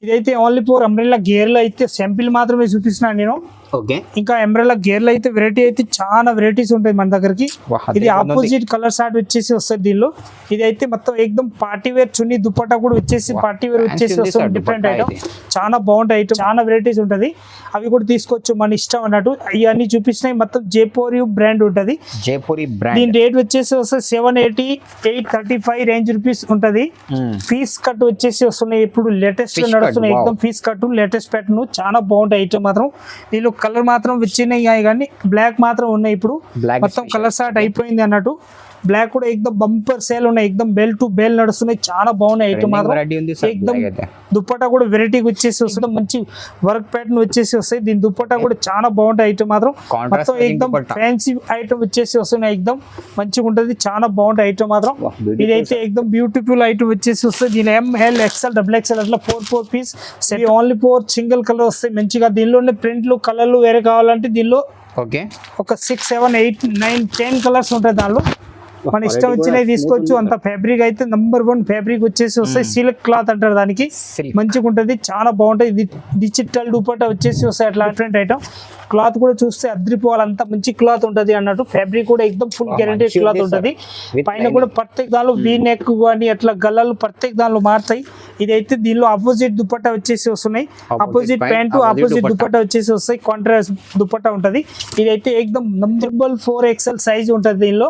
ఇదైతే only four umbrella గేర్లో అయితే సింపుల్ మాత్రమే చూపిస్తున్నాను నేను. ఓకే, ఇంకా అంబ్రెల్లా గేర్లో అయితే వెరైటీ అయితే చాలా వెరైటీస్ ఉంటాయి మన దగ్గరికి. ఇది ఆపోజిట్ కలర్ షార్ట్ వచ్చేసి వస్తుంది దీనిలో. ఇది అయితే మొత్తం ఏకదం పార్టీ వేర్ చున్నీ దుపట్టా కూడా వచ్చేసి పార్టీ వేర్ వచ్చేసి వస్తుంది. డిఫరెంట్ ఐటమ్, చాలా బాగుంటాయి ఐటమ్, చాలా వెరైటీస్ ఉంటుంది. అవి కూడా తీసుకోవచ్చు మన ఇష్టం అన్నట్టు. ఇవన్నీ చూపించినాయి మొత్తం జైపూరి బ్రాండ్ ఉంటుంది. జైపూరి బ్రాండ్. దీని రేట్ వచ్చేసి వస్తుంది 780, 835 రేంజ్ రూపీస్ ఉంటుంది. పీస్ కట్ వచ్చేసి వస్తున్నాయి, ఇప్పుడు లేటెస్ట్ నడుస్తున్నాయి. ఏకదం పీస్ కట్ లేటెస్ట్ ప్యాటర్న్, చాలా బాగుంటాయి ఐటమ్ మాత్రం. దీనిలో కలర్ మాత్రం వచ్చినాయి కానీ బ్లాక్ మాత్రం ఉన్నాయి. ఇప్పుడు మొత్తం కలర్ స్టార్ట్ అయిపోయింది అన్నట్టు. బ్లాక్ కూడా ఏకదం బంపర్ సేల్ ఉన్నాయి, ఏకదం బెల్ టు బెల్ నడుస్తున్నాయి, చాలా బాగున్నాయి ఐటమ్ మాత్రం. ఏకదం దుప్పట్టా కూడా వెరైటీకి వచ్చేసి వస్తుంది, మంచి వర్క్ ప్యాటర్న్ వచ్చేసి వస్తాయి. దీని దుప్పట్టా కూడా చాలా బాగుంటాయి ఐటమ్ మాత్రం. మొత్తం ఏకదం ఫ్యాన్సీ ఐటమ్ వచ్చేసి వస్తున్నాయి, ఏకదం మంచిగా ఉంటుంది, చాలా బాగుంటాయి ఐటమ్ మాత్రం. ఇదైతే ఏకదం బ్యూటిఫుల్ ఐటమ్ వచ్చేసి వస్తుంది. దీని ML XL XXL అట్లా 4 పీస్ ఓన్లీ 4 సింగిల్ కలర్ వస్తాయి మంచిగా. దీనిలోనే ప్రింట్లు కలర్లు వేరే కావాలంటే దీనిలో ఓకే ఒక 6, 7, 8, 9, 10 కలర్స్ ఉంటాయి. దానిలో మన ఇష్టం వచ్చినవి తీసుకోవచ్చు. అంత ఫ్యాబ్రిక్ అయితే నంబర్ 1 ఫ్యాబ్రిక్ వచ్చేసి వస్తాయి. సిల్క్ క్లాత్ అంటారు దానికి, మంచిగా ఉంటుంది, చాలా బాగుంటుంది. ఇది డిజిటల్ దుపట్టా వచ్చేసి వస్తాయి, అట్లా డిఫరెంట్ ఐటమ్. క్లాత్ కూడా చూస్తే అద్రిపోవాలి, అంత మంచి క్లాత్ ఉంటుంది అన్నట్టు. ఫ్యాబ్రిక్ కూడా ఎక్దమ్ ఫుల్ గ్యారెంటీ క్లాత్ ఉంటుంది. పైన కూడా ప్రత్యేక దానిలో వీ నెక్ కానీ అట్లా గల్లలు ప్రత్యేక దానిలో మారుతాయి. ఇదైతే దీనిలో ఆపోజిట్ దుపట్టా వచ్చేసి వస్తున్నాయి, ఆపోజిట్ ప్యాంటు ఆపోజిట్ దుపట్టా వచ్చేసి వస్తాయి. కాంట్రాస్ట్ దుపట్టా ఉంటుంది. ఇదైతే ఎక్దమ్ నంబర్ 4XL సైజ్ ఉంటుంది దీనిలో.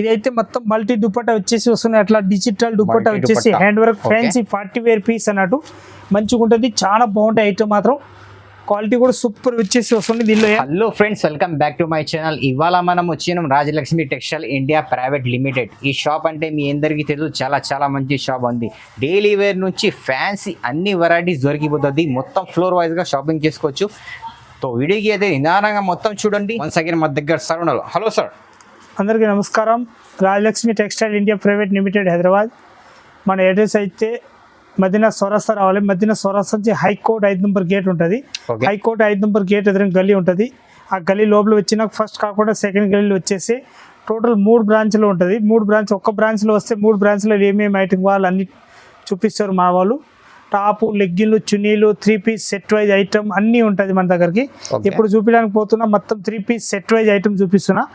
ఇదైతే మొత్తం మల్టీ దుపట్టా వచ్చేసి వస్తున్నాయి, అట్లా డిజిటల్ దుపట్టా వచ్చేసి hand work fancy party wear piece అన్నట్టు, మంచిగా ఉంటుంది, చాలా బాగుంటాయి ఐటమ్ మాత్రం. క్వాలిటీ కూడా సూపర్ వచ్చేసి వస్తుంది దీనిలో. Hello friends, welcome back to my channel. ఇవాళ మనం వచ్చినాం Rajalakshmi textile India private limited. ఈ షాప్ అంటే మీ అందరికీ తెలుసు, చాలా మంచి షాప్ ఉంది. డైలీ వేర్ నుంచి ఫ్యాన్సీ అన్ని వెరైటీస్ దొరికిపోతుంది. మొత్తం ఫ్లోర్ వైజ్ గా షాపింగ్ చేసుకోవచ్చు. సో వీడియోకి అయితే నిదానంగా మొత్తం చూడండి. వన్స్ అగైన్ మా దగ్గర సార్ ఉన్నారు. Hello sir. అందరికీ నమస్కారం. Rajalakshmi textile India private limited Hyderabad. మన అడ్రస్ అయితే మదీనా చౌరస్తా రావాలి. మదీనా చౌరస్తా నుంచి హైకోర్ట్ 5 నెంబర్ గేట్ ఉంటుంది. హైకోర్ట్ 5 నెంబర్ గేట్ ఎదురు గల్లీ ఉంటుంది. ఆ గల్లీ లోపల వచ్చినాక ఫస్ట్ కాకుండా సెకండ్ గల్లీలో వచ్చేసి టోటల్ 3 బ్రాంచ్లు ఉంటుంది. 3 బ్రాంచ్, ఒక్క బ్రాంచ్లో వస్తే 3 బ్రాంచ్లో ఏమేమి ఐటమ్ వాళ్ళు అన్ని చూపిస్తారు మా వాళ్ళు. టాపు, లెగ్గిన్లు, చున్నీలు, 3 పీస్ సెట్ వైజ్ ఐటమ్ అన్నీ ఉంటుంది మన దగ్గరికి. ఇప్పుడు చూపించడానికి పోతున్నా మొత్తం 3 పీస్ సెట్ వైజ్ ఐటమ్ చూపిస్తున్నా.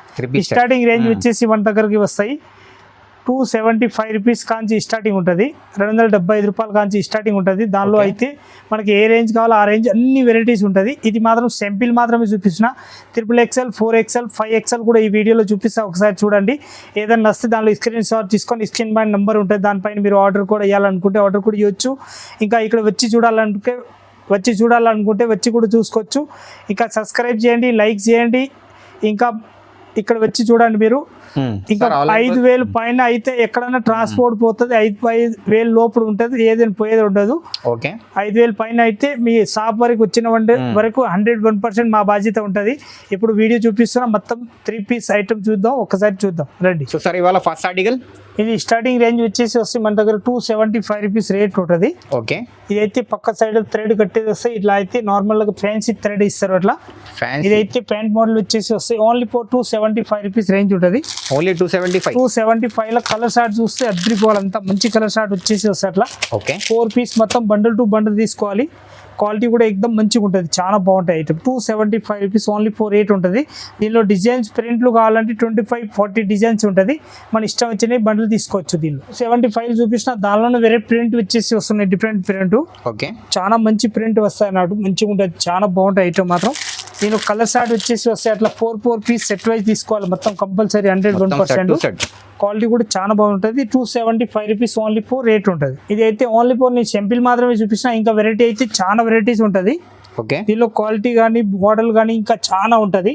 స్టార్టింగ్ రేంజ్ వచ్చేసి మన దగ్గరికి వస్తాయి 275 రూపీస్ కాంచి స్టార్టింగ్ ఉంటుంది. 275 రూపాయల కాంచి స్టార్టింగ్ ఉంటుంది. దానిలో అయితే మనకి ఏ రేంజ్ కావాలో ఆ రేంజ్ అన్ని వెరైటీస్ ఉంటుంది. ఇది మాత్రం సింపుల్ మాత్రమే చూపిస్తున్నా. XXL, 4XL, 5XL కూడా ఈ వీడియోలో చూపిస్తా, ఒకసారి చూడండి. ఏదైనా వస్తే దానిలో స్క్రీన్ షాట్ తీసుకొని స్క్రీన్ పైన నెంబర్ ఉంటుంది, దానిపైన మీరు ఆర్డర్ కూడా వేయాలనుకుంటే ఆర్డర్ కూడా ఇవ్వచ్చు. ఇంకా ఇక్కడ వచ్చి చూడాలనుకుంటే వచ్చి కూడా చూసుకోవచ్చు. ఇంకా సబ్స్క్రైబ్ చేయండి, లైక్ చేయండి. ఇంకా ఇక్కడ వచ్చి చూడండి మీరు. ఇంకా 5,000 పైన అయితే ఎక్కడైనా ట్రాన్స్పోర్ట్ పోతుంది. 5,000 లోపల ఉంటుంది, ఏదైనా పోయేది ఉండదు. 5,000 పైన అయితే మీ షాప్ వరకు వచ్చిన వరకు 101% మా బాధ్యత ఉంటుంది. ఇప్పుడు వీడియో చూపిస్తున్నా, మొత్తం 3 పీస్ ఐటమ్ చూద్దాం, ఒకసారి చూద్దాం రండి. సో సార్ ఇవాళ ఫస్ట్ ఆర్టికల్ ఇది స్టార్టింగ్ రేంజ్ వచ్చేసి వస్తే మన దగ్గర 275 రూపీస్ రేట్ ఉంటుంది. ఓకే, ఇదైతే పక్క సైడ్ థ్రెడ్ కట్టేది వస్తాయి. ఇట్లా అయితే నార్మల్ గా ఫ్యాన్సీ థ్రెడ్ ఇస్తారు అట్లా. ఇదైతే ప్యాంట్ మోడల్ వచ్చేసి వస్తాయి. ఓన్లీ 275 రూపీస్ రేంజ్ ఉంటుంది. ఓన్లీ 275 లో కలర్ షార్ట్ చూస్తే అద్రిపోవాలంతా మంచి కలర్ షార్ట్ వచ్చేసి వస్తాయి అట్లా. ఓకే, 4 పీస్ మొత్తం బండల్ టు బండల్ తీసుకోవాలి. క్వాలిటీ కూడా ఎక్దమ్ మంచిగా ఉంటుంది, చాలా బాగుంటాయి ఐటమ్. 275 రూపీస్ ఓన్లీ 4 ఉంటుంది. దీనిలో డిజైన్స్ ప్రింట్లు కావాలంటే 25-40 డిజైన్స్ ఉంటుంది. మన ఇష్టం వచ్చిన బండ్లు తీసుకోవచ్చు. దీనిలో 75 చూపించిన దానిలోనే వేరే ప్రింట్ వచ్చేసి వస్తున్నాయి, డిఫరెంట్ ప్రింట్. ఓకే, చాలా మంచి ప్రింట్ వస్తాయి అన్నట్టు, మంచిగా ఉంటుంది, చాలా బాగుంటాయి ఐటమ్ మాత్రం. దీని కలర్ షార్ట్ వచ్చేసి వస్తాయి అట్లా 4 పీస్ సెట్ వైజ్ తీసుకోవాలి మొత్తం కంపల్సరీ 101%. క్వాలిటీ కూడా చాలా బాగుంటుంది. 275 రూపీస్ ఓన్లీ 4 రేట్ ఉంటుంది. ఇది అయితే ఓన్లీ 4 నేను సింపుల్ మాత్రమే చూపించిన. ఇంకా వెరైటీ అయితే చాలా వెరైటీస్ ఉంటుంది. దీనిలో క్వాలిటీ కానీ మోడల్ కానీ ఇంకా చాలా ఉంటది.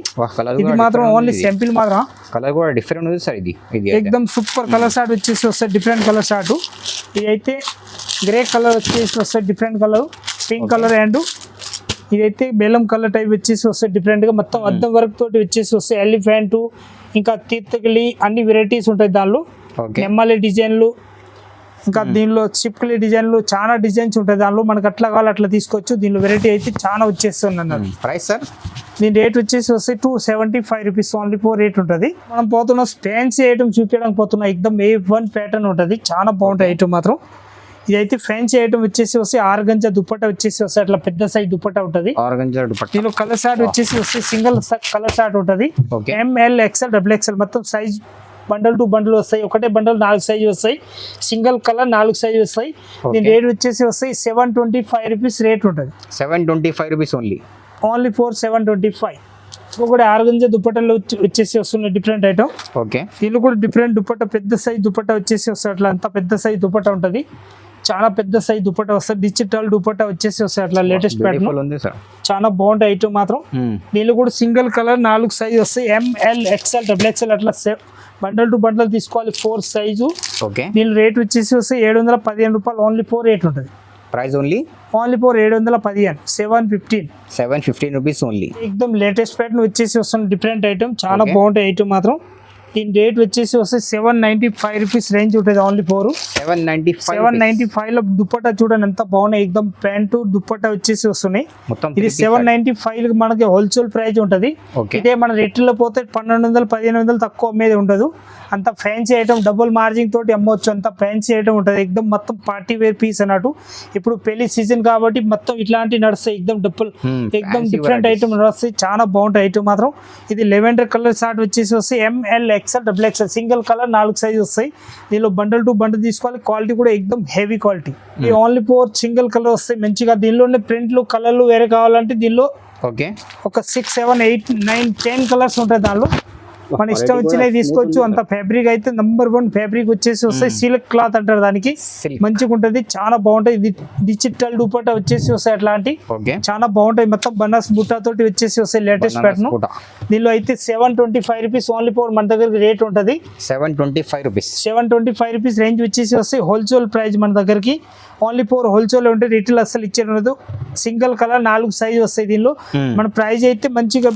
ఇది మాత్రం ఓన్లీ సింపుల్ మాత్రం. కలర్ కూడా డిఫరెంట్ ఉంది సార్. ఇది ఎక్దమ్ సూపర్ కలర్ షార్ట్ వచ్చేసి వస్తాయి, డిఫరెంట్ కలర్ షార్ట్. ఇది అయితే గ్రే కలర్ వచ్చేసి వస్తాయి, different colour, pink colour. And ఇదైతే బెల్లం కలర్ టైప్ వచ్చేసి వస్తాయి డిఫరెంట్ గా. మొత్తం అద్దం వర్క్ తోటి వచ్చేసి వస్తాయి. ఎలిఫెంట్ ఇంకా తీర్థకలి అన్ని వెరైటీస్ ఉంటాయి దానిలో. నెమ్మలి డిజైన్లు, ఇంకా దీనిలో చిప్కలి డిజైన్లు, చాలా డిజైన్స్ ఉంటాయి దానిలో. మనకు అట్లా కావాలి అట్లా తీసుకోవచ్చు. దీనిలో వెరైటీ అయితే చాలా వచ్చేస్తుంది అన్నది. ప్రైస్ సార్ దీని రేట్ వచ్చేసి వస్తే 275 రూపీస్ ఓన్లీ 4 రేట్ ఉంటుంది. మనం పోతున్న ఫ్యాన్సీ ఐటమ్ చూపించడానికి పోతున్నా. ఎక్దమ్ A1 ప్యాటర్న్ ఉంటుంది, చాలా బాగుంటాయి ఐటమ్ మాత్రం. ఇదైతే ఫ్యాన్సీ ఐటమ్ వచ్చేసి వస్తే ఆర్గంజా దుపట్టా వచ్చేసి వస్తే అట్లా పెద్ద సైజ్ దుపట్టా ఉంటది. ఆర్గంజా దుపట్టా. దీనిలో కలర్ షార్ట్ వచ్చేసి వస్తే సింగిల్ కలర్ షార్ట్ ఉంటది. Okay. ML XL double XL మొత్తం సైజ్ బండల్ టు బండల్ వస్తాయి. ఒకటే బండల్ 4 సైజు వస్తాయి. సింగిల్ కలర్ 4 సైజు వస్తాయి. దీని రేట్ వచ్చేసి వస్తాయి 725 రూపీస్ రేట్ ఉంటుంది. 725 రూపీస్ ఓన్లీ ఫర్ 725. ఒకటి ఆర్గంజా దుపట్టాలో వచ్చేసి వస్తున్నాయి డిఫరెంట్ ఐటమ్. ఓకే. దీనిలో కూడా డిఫరెంట్ దుపట్టా పెద్ద సైజ్ దుపట్టా వచ్చేసి వస్తాయి. అట్లా అంత పెద్ద సైజ్ దుపట్టా ఉంటుంది. చాలా పెద్ద సైజ్ దుపట్టా వస్తుంది. డిజిటల్ దుపట్టా వచ్చేసి వస్తాయి. అట్లా లేటెస్ట్ ప్యాటర్న్ చాలా బాగుంటాయి ఐటమ్ మాత్రం. దీనిలో కూడా సింగిల్ కలర్ 4 సైజ్ వస్తాయి. ఎంఎల్ ఎక్స్ఎల్ డబుల్ ఎక్స్ఎల్ అట్లా బండల్ టు బండల్ తీసుకోవాలి 4 సైజు. ఓకే. దీని రేట్ వచ్చేసి వస్తే 715 రూపాయలు ఓన్లీ 4 రేట్ ఉంటుంది. Price only for 715 715 rupees only. ఎక్దమ్ లేటెస్ట్ ప్యాటర్న్ వచ్చేసి వస్తుంది డిఫరెంట్ ఐటమ్ చాలా బాగుంటాయి ఐటమ్ మాత్రం. దీని రేట్ వచ్చేసి వస్తే 795 రూపీస్ రేంజ్ ఉంటుంది ఓన్లీ 4. 795 లో దుపట్టా చూడండి ఎంత బాగున్నాయి. ఎక్దమ్ ప్యాంటు దుపట్టా వచ్చేసి వస్తున్నాయి. ఇది 795 మనకి హోల్సేల్ ప్రైస్ ఉంటుంది. ఇదే మన రిటైల్ పోతే 1200-1500 తక్కువ అమ్మేది ఉండదు. అంత ఫ్యాన్సీ ఐటమ్ డబుల్ మార్జిన్ తోటి అమ్మవచ్చు. అంత ఫ్యాన్సీ ఐటమ్ ఉంటుంది. ఎక్దమ్ మొత్తం పార్టీ వేర్ పీస్ అన్నట్టు. ఇప్పుడు పెళ్లి సీజన్ కాబట్టి మొత్తం ఇట్లాంటి నడుస్తాయి. ఎక్దమ్ డబుల్ ఎక్దమ్ డిఫరెంట్ ఐటమ్ నడుస్తాయి. చాలా బాగుంటాయి ఐటమ్ మాత్రం. ఇది లెవెండర్ కలర్ షార్ట్ వచ్చేసి వస్తే ML XL double XL single colour 4 size వస్తాయి. దీనిలో బండల్ టు బండల్ తీసుకోవాలి. క్వాలిటీ కూడా ఎక్దమ్ హెవీ క్వాలిటీ. ఇది ఓన్లీ 4 సింగిల్ కలర్ వస్తాయి మంచిగా. దీనిలోనే ప్రింట్లు కలర్లు వేరే కావాలంటే దీనిలో ఒక 6, 7, 8, 9, 10 కలర్స్ ఉంటాయి. దానిలో మన ఇష్టం వచ్చినవి తీసుకోవచ్చు. అంత ఫ్యాబ్రిక్ అయితే నంబర్ 1 ఫ్యాబ్రిక్ వచ్చేసి వస్తాయి. సిల్క్ క్లాత్ అంటారు దానికి. మంచిగా ఉంటది చాలా బాగుంటాయి. ఇది డిజిటల్ దుపట్టా వచ్చేసి వస్తాయి. అట్లాంటి చాలా బాగుంటాయి. మొత్తం బనాస్ బుట్టా తోటి వచ్చేసి వస్తాయి లేటెస్ట్ ప్యాటర్న్. దీనిలో అయితే 725 రూపీస్ ఓన్లీ ఫోర్ మన దగ్గర రేట్ ఉంటుంది. 725 రూపీస్ రేంజ్ వచ్చేసి వస్తాయి. హోల్సేల్ ప్రైస్ మన దగ్గరికి ఓన్లీ 4 హోల్సేల్ ఉంటే రిటైల్ అసలు ఇచ్చేది ఉండదు. సింగిల్ కలర్ 4 సైజ్ వస్తాయి. దీనిలో మన ప్రైస్ అయితే మంచిగా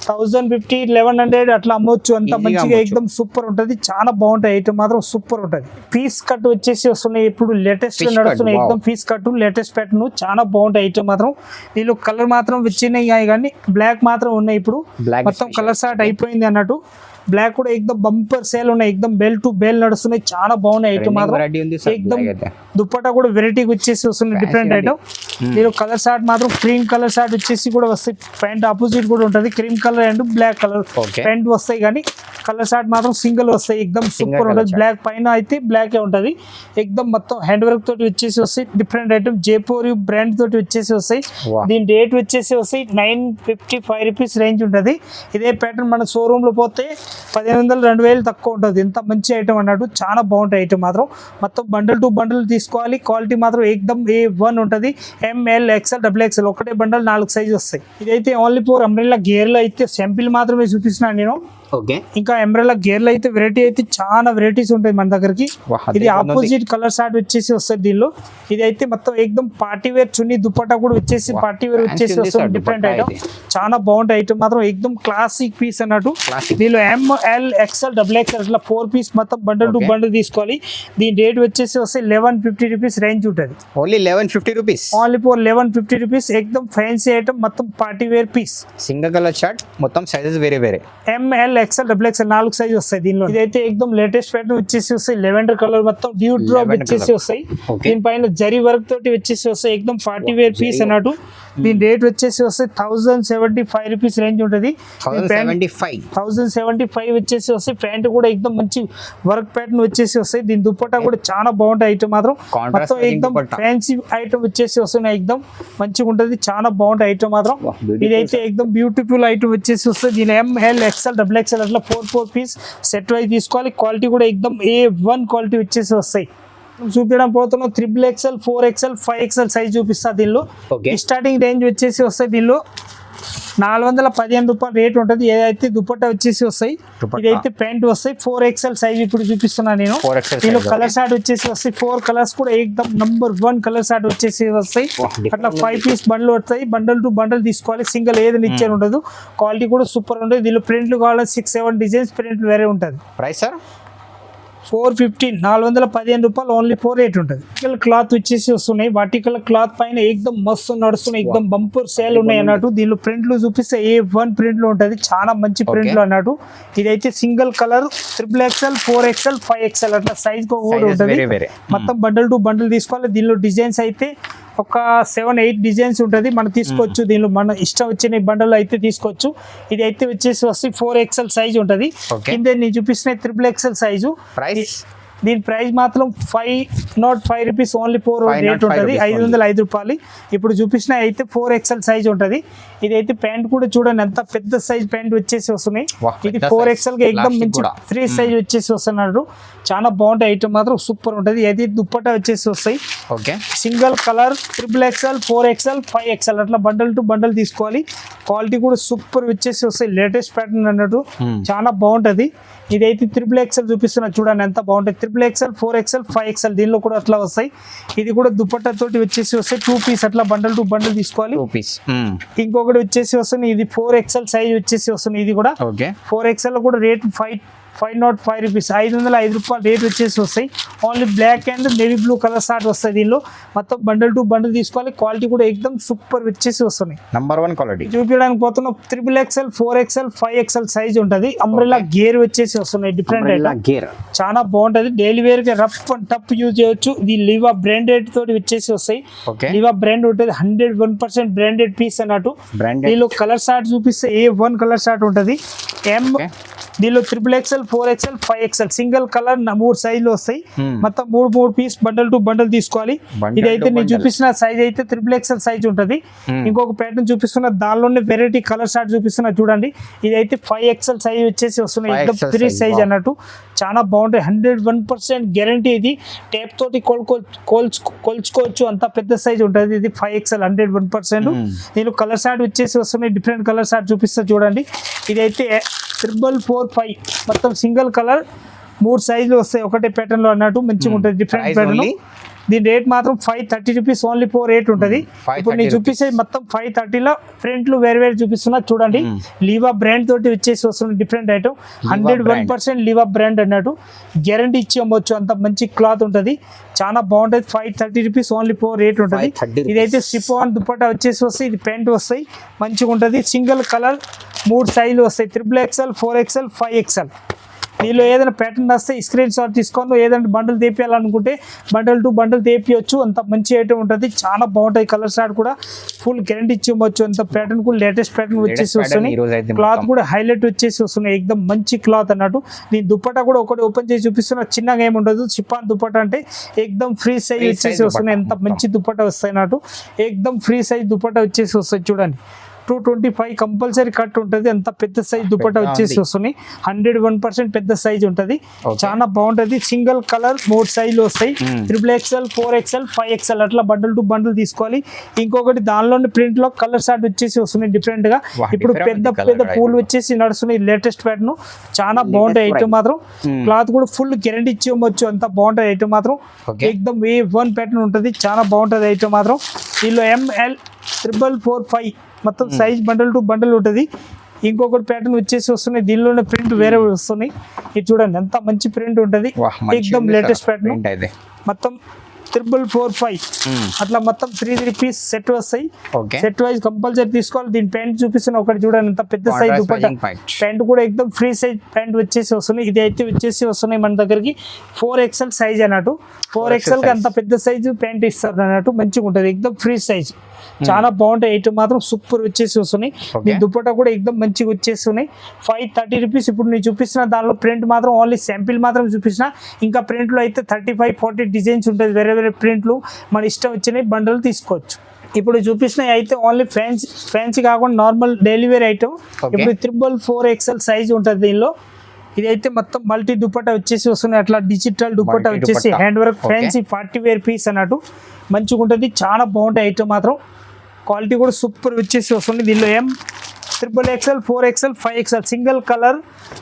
1050, 1100 అట్లా అమ్మవచ్చు. అంత మంచిగా ఎక్దమ్ సూపర్ ఉంటది. చాలా బాగుంటాయి ఐటమ్ మాత్రం సూపర్ ఉంటది. పీస్ కట్ వచ్చేసి వస్తున్నాయి. ఇప్పుడు లేటెస్ట్ నడుస్తున్నాయి. ఎక్దమ్ పీస్ కట్ లేటెస్ట్ ప్యాటర్న్ చాలా బాగుంటాయి ఐటమ్ మాత్రం. దీనిలో కలర్ మాత్రం వచ్చినాయి కానీ బ్లాక్ మాత్రం ఉన్నాయి. ఇప్పుడు మొత్తం కలర్ స్టార్ట్ అయిపోయింది అన్నట్టు. బ్లాక్ కూడా ఎక్దమ్ బంపర్ సేల్ ఉన్నాయి. ఎక్దమ్ బెల్ టు బెల్ నడుస్తున్నాయి. చాలా బాగున్నాయి ఐటమ్ మాత్రం. ఎక్దమ్ దుపట్టా కూడా వెరైటీ వచ్చేసి వస్తుంది డిఫరెంట్ ఐటమ్. దీని కలర్ షార్ట్ మాత్రం క్రీమ్ కలర్ షార్ట్ వచ్చేసి కూడా వస్తాయి. ప్యాంట్ ఆపోజిట్ కూడా ఉంటుంది. Cream colour and black colour pant వస్తాయి కానీ కలర్ షార్ట్ మాత్రం సింగిల్ వస్తాయి. ఎక్దమ్ సూపర్ ఉంటుంది. బ్లాక్ పైన అయితే బ్లాక్ ఉంటది. ఎక్దమ్ మొత్తం హ్యాండ్ వర్క్ తోటి వచ్చేసి వస్తాయి. డిఫరెంట్ ఐటమ్ జైపూర్ బ్రాండ్ తోటి వచ్చేసి వస్తాయి. దీని రేట్ వచ్చేసి వస్తాయి 955 రూపీస్ రేంజ్ ఉంటుంది. ఇదే ప్యాటర్న్ మన షోరూమ్ లో పోతే 1500-2000 తక్కువ ఉంటుంది. ఎంత మంచి ఐటమ్ అన్నట్టు. చాలా బాగుంటాయి ఐటమ్ మాత్రం. మొత్తం బండల్ టు బండల్ తీసుకోవాలి. క్వాలిటీ మాత్రం ఎక్దమ్ A1 ఉంటుంది. ఎంఎల్ ఎక్స్ఎల్ డబుల్ ఎక్స్ఎల్ ఒకటే బండల్ 4 సైజ్ వస్తాయి. ఇదైతే ఓన్లీ 4 అంబ్రెల్లా గేర్ లో అయితే శాంపిల్ మాత్రమే చూపిస్తున్నాను నేను. ఇంకా అంబ్రెల్లా గేర్ లో అయితే వెరైటీ అయితే చాలా వెరైటీస్ ఉంటాయి మన దగ్గరికి. ఇది ఆపోజిట్ కలర్ షార్ట్ వచ్చేసి వస్తుంది దీనిలో. ఇది అయితే మొత్తం ఎక్దమ్ పార్టీ వేర్ చున్నీ దుపట్టా కూడా వచ్చేసి పార్టీ వేర్ వచ్చేసి వస్తుంది. డిఫరెంట్ ఐటమ్ చాలా బాగుంటాయి ఐటమ్ మాత్రం. ఎక్దమ్ క్లాసిక్ పీస్ అన్నట్టు. దీనిలో ఎంఎల్ ఎక్స్ఎల్ డబుల్ ఎక్స్ఎల్ అట్లా 4 పీస్ మొత్తం బండల్ టు బండల్ తీసుకోవాలి. దీని రేట్ వచ్చేసి వస్తే 1150 రూపీస్ రేంజ్ ఉంటుంది. Only 1150 rupees. ఎక్దమ్ ఫ్యాన్సీ ఐటమ్ మొత్తం party wear piece. Single colour shirt మొత్తం సైజెస్ వేరే వేరే. M L XL double XL 4 size వస్తాయి దీనిలో. ఇదైతే ఎక్దమ్ లేటెస్ట్ ప్యాటర్న్ వచ్చేసి వస్తాయి. లెవెండర్ కలర్ మొత్తం డ్యూ డ్రాప్ వచ్చేసి వస్తాయి. దీనిపైన జరీ వర్క్ తోటి వచ్చేసి వస్తాయి. ఎక్దమ్ పార్టీ వేర్ పీస్ అన్నట్టు. దీని రేట్ వచ్చేసి వస్తే 1075 రూపీస్ రేంజ్ ఉంటుంది. 1075 వచ్చేసి వస్తాయి. ప్యాంట్ కూడా ఎక్దమ్ మంచి వర్క్ ప్యాటర్న్ వచ్చేసి వస్తాయి. దీని దుపట్టా కూడా చాలా బాగుంటాయి ఐటమ్ మాత్రం. మొత్తం ఎక్దమ్ ఫ్యాన్సీ ఐటమ్ వచ్చేసి వస్తున్నాయి. ఎక్దమ్ మంచిగా ఉంటుంది. చాలా బాగుంటాయి ఐటమ్ మాత్రం. ఇదైతే ఎక్దమ్ బ్యూటిఫుల్ ఐటమ్ వచ్చేసి వస్తుంది. దీని ఎంఎల్ ఎక్స్ఎల్ డబుల్ ఎక్స్ఎల్ అట్లా 4 పీస్ సెట్ వైజ్ తీసుకోవాలి. క్వాలిటీ కూడా ఎక్దమ్ A1 క్వాలిటీ వచ్చేసి వస్తాయి. చూపించడం పోతున్నాం 3XL, 4XL, 5XL సైజ్ చూపిస్తా. దీనిలో స్టార్టింగ్ రేంజ్ వచ్చేసి వస్తాయి. దీనిలో 415 రూపాయలు రేట్ ఉంటుంది. ఏదైతే దుపట్టా వచ్చేసి వస్తాయి. ఇదైతే ప్యాంట్ వస్తాయి. 4XL సైజ్ ఇప్పుడు చూపిస్తున్నా నేను. దీనిలో కలర్ షార్ట్ వచ్చేసి వస్తాయి. 4 కలర్స్ కూడా ఏకదమ్ నంబర్ 1 కలర్ షార్ట్ వచ్చేసి వస్తాయి. అట్లా 5 పీస్ బండ్లు వస్తాయి. బండల్ టు బండల్ తీసుకోవాలి. సింగిల్ ఏది ఇచ్చేది ఉండదు. క్వాలిటీ కూడా సూపర్ ఉంటుంది. దీనిలో ప్రింట్లు కావాలి 6, 7 డిజైన్స్ ప్రింట్ వేరే ఉంటుంది. ప్రైస్ సార్ 450 415 రూపాయలు ఓన్లీ 48 ఉంటుంది. వర్టికల్ క్లాత్ వచ్చేసి వస్తున్నాయి. వర్టికల్ క్లాత్ పైన ఏకదం మస్తు నడుస్తున్నాయి, ఏకదం బంపర్ సేల్ ఉన్నాయి అన్నట్టు. దీనిలో ప్రింట్లు చూపిస్తే A1 ప్రింట్లు ఉంటుంది, చాలా మంచి ప్రింట్లు అన్నట్టు. ఇదైతే single colour XXL 4XL 5XL అట్లా సైజ్ కూడా ఉంటుంది. మొత్తం బండల్ టు బండల్ తీసుకోవాలి. దీనిలో డిజైన్స్ అయితే ఒక 7-8 డిజైన్స్ ఉంటుంది, మనం తీసుకోవచ్చు. దీనిలో మన ఇష్టం వచ్చిన బండలు అయితే తీసుకోవచ్చు. ఇది అయితే వచ్చేసి 4XL సైజ్ ఉంటుంది. కింద నేను చూపిస్తున్న XXL సైజు. దీని ప్రైస్ మాత్రం 505 రూపీస్ ఓన్లీ 4 రేట్ ఉంటుంది, 505 రూపాయలు. ఇప్పుడు చూపించిన అయితే 4XL సైజ్ ఉంటుంది. ఇదైతే ప్యాంట్ కూడా చూడండి ఎంత పెద్ద సైజ్ ప్యాంట్ వచ్చేసి వస్తున్నాయి. ఇది 4XL కి ఎక్దమ్ మంచి 3 సైజ్ వచ్చేసి వస్తున్నారు. చాలా బాగుంటాయి ఐటమ్, మాత్రం సూపర్ ఉంటుంది. అయితే దుప్పట్టా వచ్చేసి వస్తాయి single colour XXL 4XL 5XL అట్లా బండల్ టు బండల్ తీసుకోవాలి. క్వాలిటీ కూడా సూపర్ వచ్చేసి వస్తాయి, లేటెస్ట్ ప్యాటర్న్ అన్నట్టు, చాలా బాగుంటది. ఇదైతే XXL చూపిస్తున్నా చూడండి ఎంత బాగుంటుంది. XXL 4XL 5XL దీనిలో కూడా అట్లా వస్తాయి. ఇది కూడా దుపట్టా తోటి వచ్చేసి వస్తాయి. 2 పీస్ అట్లా బండల్ టు బండల్ తీసుకోవాలి. ఇంకొకటి వచ్చేసి వస్తుంది, ఇది 4XL సైజ్ వచ్చేసి వస్తుంది. ఇది కూడా 4XL కూడా రేట్ 505 రూపీస్, 505 రూపాయలు రేట్ వచ్చేసి వస్తాయి. Only black and navy blue colour short వస్తాయి. దీనిలో మొత్తం బండల్ టు బండల్ తీసుకోవాలి. క్వాలిటీ కూడా ఎక్దమ్ సూపర్ వచ్చేసి వస్తున్నాయి, నంబర్ 1 క్వాలిటీ. చూపించడానికి పోతున్నాం. XXL 4XL 5XL సైజ్ ఉంటుంది. అంబ్రెల్లా గేర్ వచ్చేసి వస్తున్నాయి, డిఫరెంట్ గేర్ చాలా బాగుంటది. డైలీ వేర్ గా రఫ్ అండ్ టఫ్ యూజ్ చేయొచ్చు. ఇది లివా బ్రాండెడ్ తోటి వచ్చేసి వస్తాయి. లివా బ్రాండ్ ఉంటుంది, 101% బ్రాండెడ్ పీస్ అన్నట్టు. దీనిలో కలర్ షార్ట్ చూపిస్తే A1 కలర్ షార్ట్ ఉంటుంది. దీనిలో XXL 4XL 5XL single colour 3 సైజులు వస్తాయి. మొత్తం 3 పీస్ బండల్ టు బండల్ తీసుకోవాలి. ఇదైతే నేను చూపిస్తున్న సైజ్ అయితే XXL సైజ్ ఉంటుంది. ఇంకొక ప్యాటర్న్ చూపిస్తున్న దానిలోనే వెరైటీ కలర్ షార్ట్ చూపిస్తున్నా చూడండి. ఇదైతే 5XL సైజ్ వచ్చేసి వస్తున్నాయి, 3 సైజ్ అన్నట్టు. చాలా బాగుంటాయి, 101% గ్యారంటీ. ఇది టేప్ తోటి కొలుచుకోవచ్చు, అంత పెద్ద సైజ్ ఉంటుంది. ఇది 5XL 101%. నేను కలర్ షార్ట్ వచ్చేసి వస్తున్నాయి, డిఫరెంట్ కలర్ షార్ట్ చూపిస్తా చూడండి. ఇదైతే 445 మొత్తం సింగిల్ కలర్ 3 సైజులు వస్తాయి ఒకటే ప్యాటర్న్ లో అన్నట్టు, మంచిగా ఉంటుంది, డిఫరెంట్ ప్యాటర్న్. దీని రేట్ మాత్రం 530 రూపీస్ ఓన్లీ 4 రేట్ ఉంటుంది. ఇప్పుడు నేను చూపిస్తే మొత్తం 530లో ఫ్రంట్లు వేరు వేరు చూపిస్తున్నా చూడండి. లీవా బ్రాండ్ తోటి వచ్చేసి వస్తుంది, డిఫరెంట్ ఐటమ్, 101% లీవా బ్రాండ్ అన్నట్టు. గ్యారంటీ ఇచ్చి అమ్మవచ్చు, అంత మంచి క్లాత్ ఉంటుంది, చాలా బాగుంటుంది. 530 రూపీస్ ఓన్లీ 4 రేట్ ఉంటుంది. ఇదైతే సిఫాన్ దుపట్టా వచ్చేసి వస్తాయి, ఇది ప్యాంట్ వస్తాయి, మంచిగా ఉంటుంది. సింగిల్ కలర్ 3 సైజులు వస్తాయి, XXL 4XL 5XL. దీనిలో ఏదైనా ప్యాటర్న్ వస్తే స్క్రీన్ షాట్ తీసుకొని ఏదైనా బండల్ తీపియాలనుకుంటే బండల్ టు బండల్ తీపియొచ్చు, అంత మంచి ఐటమ్ ఉంటుంది, చాలా బాగుంటుంది. కలర్ షార్ట్ కూడా ఫుల్ గ్యారంటీ ఇచ్చి ఇవ్వచ్చు. అంత ప్యాటర్న్ కూడా లేటెస్ట్ ప్యాటర్న్ వచ్చేసి వస్తున్నాయి. క్లాత్ కూడా హైలైట్ వచ్చేసి వస్తున్నాయి, ఎక్దమ్ మంచి క్లాత్ అన్నట్టు. దీని దుపట్టా కూడా ఒకటి ఓపెన్ చేసి చూపిస్తున్నా, చిన్నగా ఏమి ఉండదు. షిఫాన్ దుపట్టా అంటే ఎక్దమ్ ఫ్రీ సైజ్ వచ్చేసి వస్తున్నాయి, ఎంత మంచి దుపట్టా వస్తాయి అన్నట్టు. ఎక్దమ్ ఫ్రీ సైజ్ దుపట్టా వచ్చేసి వస్తాయి చూడండి. 225 కంపల్సరీ కట్ ఉంటుంది, అంత పెద్ద సైజ్ దుపట్టా వచ్చేసి వస్తున్నాయి, 101% పెద్ద సైజ్ ఉంటుంది, చాలా బాగుంటుంది. సింగిల్ కలర్ 3 సైజులు వస్తాయి, XXL 4XL 5XL అట్లా బండల్ టు బండల్ తీసుకోవాలి. ఇంకొకటి దానిలోని ప్రింట్ లో కలర్ షార్ట్ వచ్చేసి వస్తున్నాయి డిఫరెంట్ గా. ఇప్పుడు పెద్ద పెద్ద పూలు వచ్చేసి నడుస్తున్నాయి, లేటెస్ట్ ప్యాటర్న్, చాలా బాగుంటాయి ఐటమ్ మాత్రం. క్లాత్ కూడా ఫుల్ గ్యారంటీ ఇచ్చి ఇవ్వచ్చు, అంత బాగుంటుంది ఐటమ్ మాత్రం. ఎక్దమ్ A1 ప్యాటర్న్ ఉంటుంది, చాలా బాగుంటుంది ఐటమ్ మాత్రం. దీనిలో ML 445 మొత్తం సైజ్ బండల్ టు బండల్ ఉంటుంది. ఇంకొకటి ప్యాటర్న్ వచ్చేసి వస్తున్నాయి, దీనిలోనే ప్రింట్ వేరే వస్తున్నాయి. ఇది చూడండి ఎంత మంచి ప్రింట్ ఉంటుంది, ఎక్దమ్ లేటెస్ట్ ప్యాటర్న్. మొత్తం 445 అట్లా మొత్తం 3 పీస్ సెట్ వస్తాయి. సెట్ వైజ్ కంపల్సరీ తీసుకోవాలి. దీని ప్యాంట్ చూపిస్తున్నా ఒకటి చూడండి, ఎంత పెద్ద సైజ్ దుపట్టా. ప్యాంట్ కూడా ఎక్దమ్ ఫ్రీ సైజ్ ప్యాంట్ వచ్చేసి వస్తున్నాయి. ఇది అయితే వచ్చేసి వస్తున్నాయి మన దగ్గరికి 4XL సైజ్ అన్నట్టు. 4XL కి అంత పెద్ద సైజు ప్యాంట్ ఇస్తారు అన్నట్టు, మంచిగా ఉంటుంది, ఎక్దమ్ ఫ్రీ సైజ్, చాలా బాగుంటాయి ఐటమ్ మాత్రం. సూపర్ వచ్చేసి వస్తున్నాయి. దీని దుపట్టా కూడా ఎక్దమ్ మంచిగా వచ్చేస్తున్నాయి. 530 రూపీస్. ఇప్పుడు నేను చూపిస్తున్న దానిలో ప్రింట్ మాత్రం ఓన్లీ శాంపిల్ మాత్రం చూపిస్తున్నా. ఇంకా ప్రింట్ లో అయితే 35-40 డిజైన్స్ ఉంటుంది, వేరే వేరే ప్రింట్లు, మన ఇష్టం వచ్చినాయి బండలు తీసుకోవచ్చు. ఇప్పుడు చూపించినవి అయితే ఓన్లీ ఫ్యాన్సీ కాకుండా నార్మల్ డైలీ వేర్ ఐటమ్. ఇప్పుడు 4XL సైజ్ ఉంటుంది దీనిలో. ఇదైతే మొత్తం మల్టీ దుపట్టా వచ్చేసి వస్తున్నాయి, అట్లా డిజిటల్ దుపట్టా వచ్చేసి hand work fancy party wear piece అన్నట్టు, మంచిగా ఉంటుంది, చాలా బాగుంటాయి ఐటమ్ మాత్రం. క్వాలిటీ కూడా సూపర్ వచ్చేసి వస్తుంది. దీనిలో XXL 4XL 5XL single colour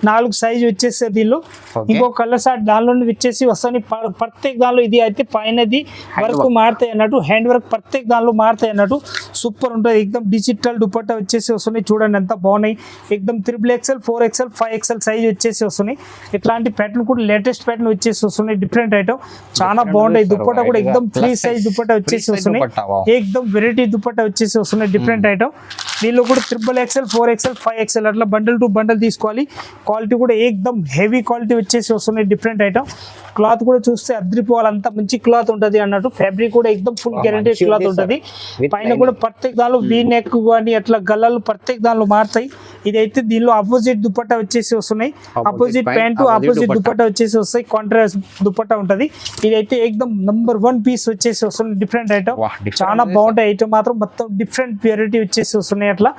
4 size వచ్చేసి దీనిలో Okay. ఇంకో కలర్ షార్ట్ దానిలో వచ్చేసి వస్తాయి ప్రత్యేక దానిలో ఇది అయితే పైనది వర్క్ మారుతాయి అన్నట్టు హ్యాండ్ వర్క్ ప్రత్యేక దానిలో మారుతాయి అన్నట్టు సూపర్ ఉంటుంది ఎక్దమ్ డిజిటల్ దుపట్టా వచ్చేసి వస్తున్నాయి చూడండి ఎంత బాగున్నాయి ఎక్దమ్ XXL 4XL 5XL సైజ్ వచ్చేసి వస్తున్నాయి ఇట్లాంటి ప్యాటర్న్ కూడా లేటెస్ట్ ప్యాటర్న్ వచ్చేసి వస్తున్నాయి డిఫరెంట్ ఐటమ్ చాలా బాగుంటాయి దుపట్టా కూడా ఎక్దమ్ ఫ్రీ సైజ్ దుపట్టా వచ్చేసి వస్తున్నాయి ఎక్దమ్ వెరైటీ దుపట్టా వచ్చేసి వస్తున్నాయి డిఫరెంట్ ఐటమ్ దీనిలో కూడా XXL 4XL 5XL అట్లా బండల్ టు బండల్ తీసుకోవాలి క్వాలిటీ కూడా ఏకదమ్ హెవీ క్వాలిటీ వచ్చేసి వస్తున్నాయి డిఫరెంట్ ఐటమ్ క్లాత్ కూడా చూస్తే అద్రిపోవాలి అంత మంచి క్లాత్ ఉంటుంది అన్నట్టు ఫ్యాబ్రిక్ కూడా ఎక్దమ్ ఫుల్ గ్యారంటీ క్లాత్ ఉంటుంది పైన కూడా ప్రత్యేక దానిలో వీ నెక్ కానీ అట్లా గల్లలు ప్రత్యేక దానిలో మారుతాయి ఇదైతే దీనిలో అపోజిట్ దుపట్టా వచ్చేసి వస్తున్నాయి అపోజిట్ ప్యాంటు అపోజిట్ దుపట్టా వచ్చేసి వస్తాయి కాంట్రాస్ట్ దుపట్టా ఉంటుంది ఇదైతే ఎక్దమ్ నంబర్ 1 పీస్ వచ్చేసి వస్తుంది డిఫరెంట్ ఐటమ్ చాలా బాగుంటాయి ఐటమ్ మాత్రం మొత్తం డిఫరెంట్ వెరైటీ వచ్చేసి వస్తున్నాయి అట్లా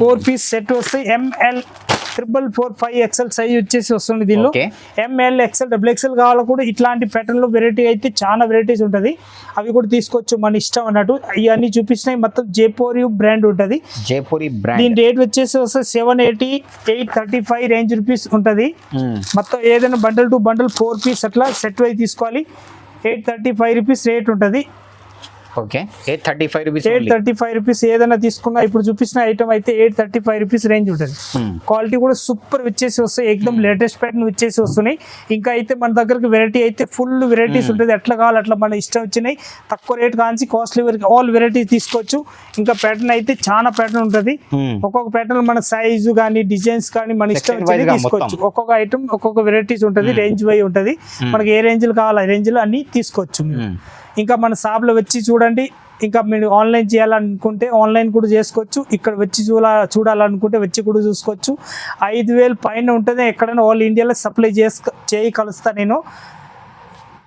4 పీస్ సెట్ వస్తాయి ML 444 5XL సైజ్ వచ్చేసి వస్తుంది దీనిలో ML XL XXL కావాలో కూడా ఇట్లాంటి ప్యాటర్న్ లో వెరైటీ అయితే చాలా వెరైటీస్ ఉంటుంది అవి కూడా తీసుకోవచ్చు మన ఇష్టం అన్నట్టు ఇవన్నీ చూపించినాయి మొత్తం జైపూరి బ్రాండ్ ఉంటుంది దీని రేట్ వచ్చేసి వస్తే 780 835 రేంజ్ రూపీస్ ఉంటుంది మొత్తం ఏదైనా బండల్ టు బండల్ 4 పీస్ అట్లా సెట్ వైజ్ తీసుకోవాలి 835 రూపీస్ రేట్ ఉంటుంది ఓకే 835 రూపీస్ ఏదైనా తీసుకున్నా ఇప్పుడు చూపించిన ఐటమ్ అయితే 835 రూపీస్ రేంజ్ ఉంటుంది క్వాలిటీ కూడా సూపర్ వచ్చేసి వస్తాయి ఎక్దమ్ లేటెస్ట్ ప్యాటర్న్ వచ్చేసి వస్తున్నాయి ఇంకా అయితే మన దగ్గరకు వెరైటీ అయితే ఫుల్ వెరైటీస్ ఉంటుంది ఎట్లా కావాలి అట్లా మన ఇష్టం వచ్చినాయి తక్కువ రేట్ కాంచి కాస్ట్లీ వరకు ఆల్ వెరైటీస్ తీసుకోవచ్చు ఇంకా ప్యాటర్న్ అయితే చాలా ప్యాటర్న్ ఉంటుంది ఒక్కొక్క ప్యాటర్న్ మన సైజు కానీ డిజైన్స్ కానీ మన ఇష్టం వచ్చింది తీసుకోవచ్చు ఒక్కొక్క ఐటమ్ ఒక్కొక్క వెరైటీస్ ఉంటుంది రేంజ్ వై ఉంటుంది మనకి ఏ రేంజ్ లో కావాలి ఆ రేంజ్ లో అన్ని తీసుకోవచ్చు ఇంకా మన షాప్ లో వచ్చి చూడండి ఇంకా మీరు ఆన్లైన్ చేయాలనుకుంటే ఆన్లైన్ కూడా చేసుకోవచ్చు ఇక్కడ వచ్చి చూడాలనుకుంటే వచ్చి కూడా చూసుకోవచ్చు 5000 పైన ఉంటుంది ఎక్కడైనా ఆల్ ఇండియాలో సప్లై చేయగలుస్తా నేను